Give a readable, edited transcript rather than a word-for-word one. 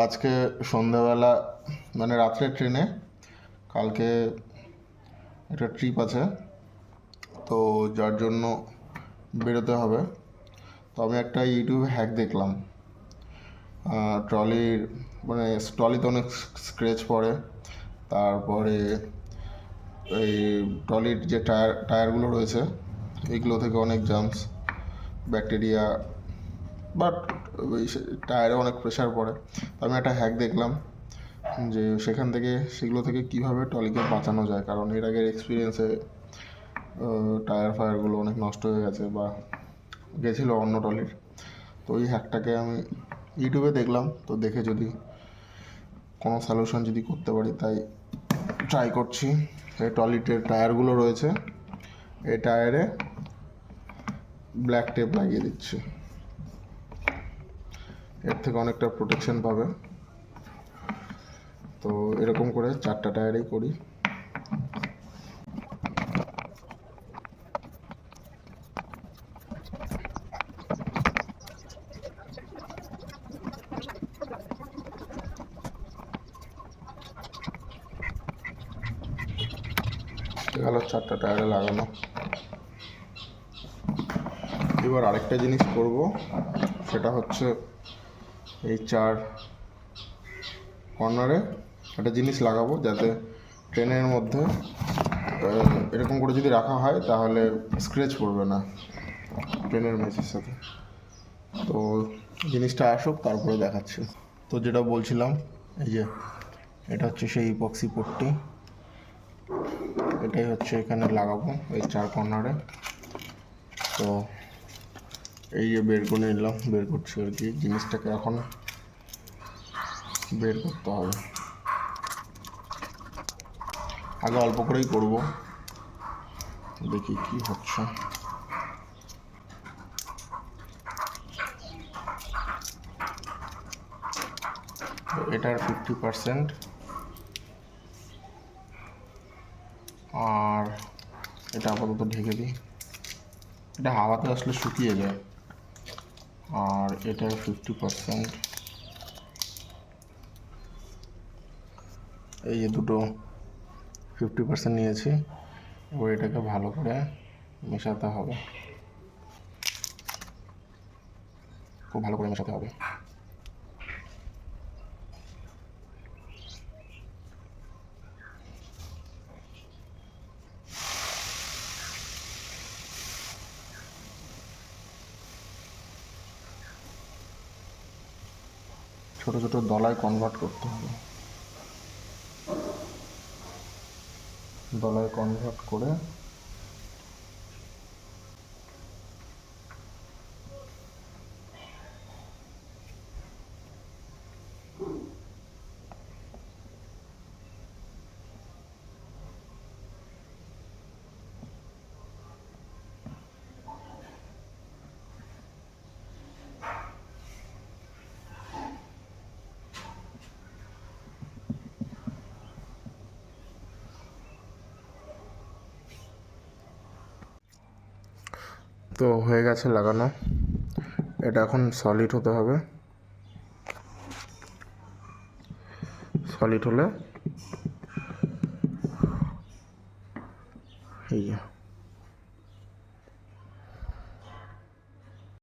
আজকে সন্ধ্যাবেলা মানে রাত্রে ট্রেনে কালকে একটা ট্রিপ আছে, তো যার জন্য বেরোতে হবে। তো আমি একটা ইউটিউবে হ্যাক দেখলাম। ট্রলির মানে ট্রলিতে অনেক স্ক্র্যাচ পড়ে, তারপরে এই ট্রলির যে টায়ারগুলো রয়েছে এইগুলো থেকে অনেক জার্মস, ব্যাকটেরিয়া বাট টায়ারে অনেক প্রেশার পড়ে। তো আমি একটা হ্যাক দেখলাম যে সেখান থেকে সেগুলো থেকে কীভাবে ট্রলিকে বাঁচানো যায়, কারণ এর আগের এক্সপিরিয়েন্সে টায়ার ফায়ারগুলো অনেক নষ্ট হয়ে গেছে বা গেছিলো অন্য ট্রলির। তো ওই হ্যাকটাকে আমি ইউটিউবে দেখলাম, তো দেখে যদি কোনো সলিউশন যদি করতে পারি তাই ট্রাই করছি। এই ট্রলিটের টায়ারগুলো রয়েছে, এই টায়ারে ব্ল্যাক টেপ লাগিয়ে দিচ্ছি, এর থেকে অনেকটা প্রোটেকশন পাবে। তো এরকম করে 4টা টায়ারেই করি। গেল 4টা টায়ারে লাগানো। এবার আরেকটা জিনিস করব, সেটা হচ্ছে এই 4 কর্নারে একটা জিনিস লাগাবো যাতে ট্রেনের মধ্যে এরকম করে যদি রাখা হয় তাহলে স্ক্র্যাচ পড়বে না ট্রেনের মেঝের সাথে। তো জিনিসটা আসুক তারপরে দেখাচ্ছি। তো যেটা বলছিলাম, এই যে এটা হচ্ছে সেই ইপক্সি পট্টি, এটাই হচ্ছে এখানে লাগাবো এই 4 কর্নারে। তো এই যে বের করে নিলাম, বের করছি আর কি, জিনিসটাকে এখন বের করতে হবে। আগে অল্প করেই করব, দেখি কি হচ্ছে। এটার 50%, আর এটা আপাতত ঢেকে দিই, এটা হাওয়াতে আসলে শুকিয়ে যায়। আর এটার 50%, এই যে দুটো 50% নিয়েছি। এবার এটাকে ভালো করে মেশাতে হবে, খুব ভালো করে মেশাতে হবে। ছোট ছোট দলায় কনভার্ট করতে হবে, দলায় কনভার্ট করে তো হয়ে গেছে লাগানো। এটা এখন সলিড হতে হবে, সলিড হলে এই